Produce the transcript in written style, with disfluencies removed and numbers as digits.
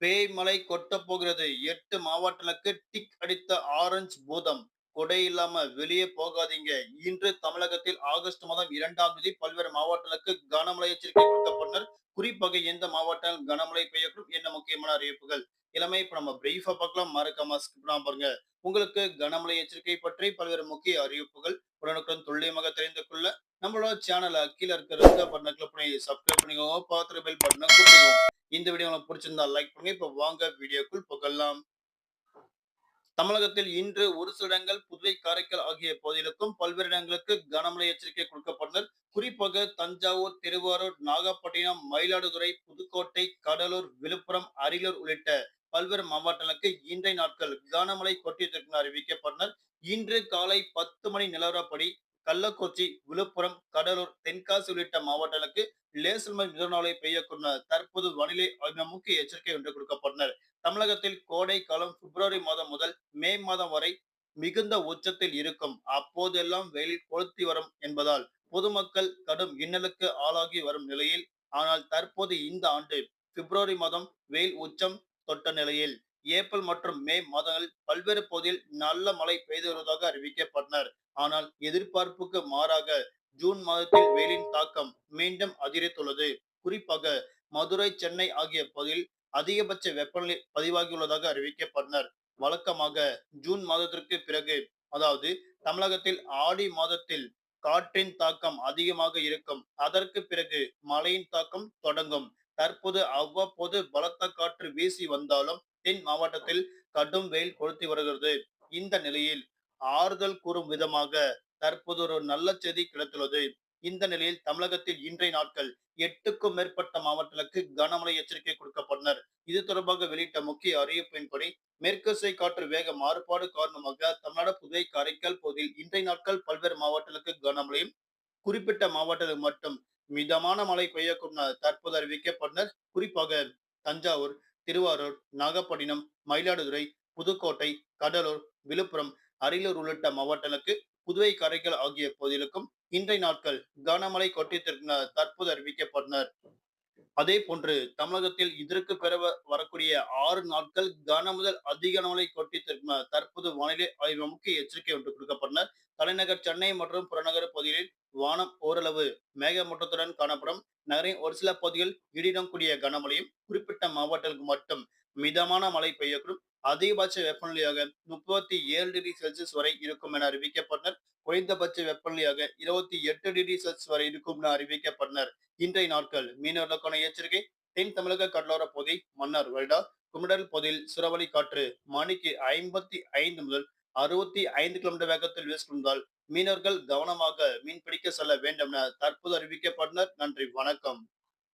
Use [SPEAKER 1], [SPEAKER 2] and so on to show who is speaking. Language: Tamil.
[SPEAKER 1] பேய்மழை கொட்டப் போகிறது. 8 மாவட்டங்களுக்கு டிக் அடித்த ஆரஞ்ச் பூதம். கொடை இல்லாம வெளியே போகாதீங்க. இன்று தமிழகத்தில் ஆகஸ்ட் மாதம் 2ஆம் தேதி பல்வேறு மாவட்டங்களுக்கு கனமழை எச்சரிக்கை விடுக்கப்பட்டனர். குறிப்பாக எந்த மாவட்டங்கள் கனமழை பெய்யக்கூடும்? என்ன முக்கியமான அறிவிப்புகள்? எல்லாமே இப்ப நம்ம பிரீஃபா பார்க்கலாம். மறக்காம ஸ்கிப் பண்ணாம பாருங்க. உங்களுக்கு கனமழை எச்சரிக்கை பற்றி பல்வேறு முக்கிய அறிவிப்புகள் உடனுக்குடன் துல்லியமாக தெரிந்து கொள்ள நம்மளோட சேனல கீழ இருக்க ரெட் பட்டன கிளிக் பண்ணி சப்ஸ்கிரைப் பண்ணிக்கோங்க. பக்கத்துல பெல் பட்டன குடுத்துக்கோங்க. இந்த வீடியோ உங்களுக்கு பிடிச்சிருந்தா லைக் பண்ணுங்க. இப்ப வாங்க வீடியோக்குள் புகழலாம். தமிழகத்தில் இன்று ஒரு சில இடங்கள் புதுவை, காரைக்கால் ஆகிய பகுதிகளுக்கும் பல்வேறு இடங்களுக்கு கனமழை எச்சரிக்கை கொடுக்கப்பட்டனர். குறிப்பாக தஞ்சாவூர், திருவாரூர், நாகப்பட்டினம், மயிலாடுதுறை, புதுக்கோட்டை, கடலூர், விழுப்புரம், அரியலூர் உள்ளிட்ட பல்வேறு மாவட்டங்களுக்கு இன்றைய நாட்கள் கனமழை கொட்டியதற்கு அறிவிக்கப்பட்டனர். இன்று காலை 10 மணி நிலவரப்படி கள்ளக்குறிச்சி, விழுப்புரம், கடலூர், தென்காசி உள்ளிட்ட மாவட்டங்களுக்கு லேசர் முதல் மிதமான பெய்யக்கூடும் தற்போது வானிலை ஆய்வு முக்கிய எச்சரிக்கை ஒன்று கொடுக்கப்பட்டனர். தமிழகத்தில் கோடை காலம் பிப்ரவரி மாதம் முதல் மே மாதம் வரை மிகுந்த உச்சத்தில் இருக்கும். அப்போதெல்லாம் வெயில் கொளுத்தி வரும் என்பதால் பொதுமக்கள் கடும் இன்னலுக்கு ஆளாகி வரும் நிலையில், ஆனால் தற்போது இந்த ஆண்டு பிப்ரவரி மாதம் வெயில் உச்சம் தொட்ட நிலையில் ஏப்ரல் மற்றும் மே மாதங்களில் பல்வேறு பகுதியில் நல்ல மழை பெய்து வருவதாக அறிவிக்கப்பட்டனர். ஆனால் எதிர்பார்ப்புக்கு மாறாக ஜூன் மாதத்தில் வெயிலின் தாக்கம் மீண்டும் அதிகரித்துள்ளது. குறிப்பாக மதுரை, சென்னை ஆகிய பகுதியில் அதிகபட்ச வெப்பநிலை பதிவாகியுள்ளதாக அறிவிக்கப்பட்டனர். வழக்கமாக ஜூன் மாதத்திற்கு பிறகு, அதாவது தமிழகத்தில் ஆடி மாதத்தில் காற்றின் தாக்கம் அதிகமாக இருக்கும். அதற்கு பிறகு மழையின் தாக்கம் தொடங்கும். தற்போது அவ்வப்போது பலத்த காற்று வீசி வந்தாலும் தென் மாவட்டத்தில் கடும் வெயில் கொளுத்தி வருகிறது. இந்த நிலையில் ஆறுதல் கூறும் விதமாக தற்போது ஒரு நல்ல செய்தி கிடைத்துள்ளது. இந்த நிலையில் தமிழகத்தில் இன்றைய நாட்கள் 8க்கும் மேற்பட்ட மாவட்டங்களுக்கு கனமழை எச்சரிக்கை கொடுக்கப்பட்டனர். இது தொடர்பாக வெளியிட்ட முக்கிய அறிவிப்பின்படி மேற்குசை காற்று வேக மாறுபாடு காரணமாக தமிழ்நாடு, புதுவை, காரைக்கால் பகுதியில் இன்றைய நாட்கள் பல்வேறு மாவட்டங்களுக்கு கனமழையும், குறிப்பிட்ட மாவட்டத்தில் மட்டும் மிதமான மழை பெய்யக்கூடும் தற்போது அறிவிக்கப்பட்டனர். குறிப்பாக தஞ்சாவூர், திருவாரூர், நாகப்பட்டினம், மயிலாடுதுறை, புதுக்கோட்டை, கடலூர், விழுப்புரம், அரியலூர் உள்ளிட்ட மாவட்டங்களுக்கு, புதுவை, காரைக்கால் ஆகிய பகுதிகளுக்கும் இன்றைய நாட்கள் கனமழை கொட்டித்திருக்கின்ற தற்போது அறிவிக்கப்பட்டனர். அதே போன்று தமிழகத்தில் இதற்கு பிற வரக்கூடிய 6 நாட்கள் கன முதல் அதி கனமழை கொட்டி தற்போது வானிலை ஆய்வு முக்கிய எச்சரிக்கை ஒன்று கொடுக்கப்பட்டனர். தலைநகர் சென்னை மற்றும் புறநகர் பகுதிகளில் வானம் ஓரளவு மேகமூட்டத்துடன் காணப்படும். நகரின் ஒரு சில பகுதிகள் இடியுடன் கூடிய கனமழையும், குறிப்பிட்ட மாவட்டங்களுக்கு மட்டும் மிதமான மழை பெய்யக்கூடும். அதிகபட்ச வெப்பநிலையாக 37 டிகிரி செல்சியஸ் வரை இருக்கும் என அறிவிக்கப்பட்டனர். குறைந்தபட்ச வெப்பநிலையாக 28 டிகிரி செல்சியஸ் வரை இருக்கும் என அறிவிக்கப்பட்டனர். இன்றைய நாட்கள் மீனவர்களுக்கான எச்சரிக்கை. தென் தமிழக கடலோர பகுதி, மன்னார் வருடா, குமடல் பகுதியில் சூறாவளி காற்று மணிக்கு 55 முதல் 65 கிலோமீட்டர் வேகத்தில் வீசுவதால் மீனவர்கள் கவனமாக மீன் பிடிக்க செல்ல வேண்டும் என தற்போது அறிவிக்கப்பட்டனர். நன்றி, வணக்கம்.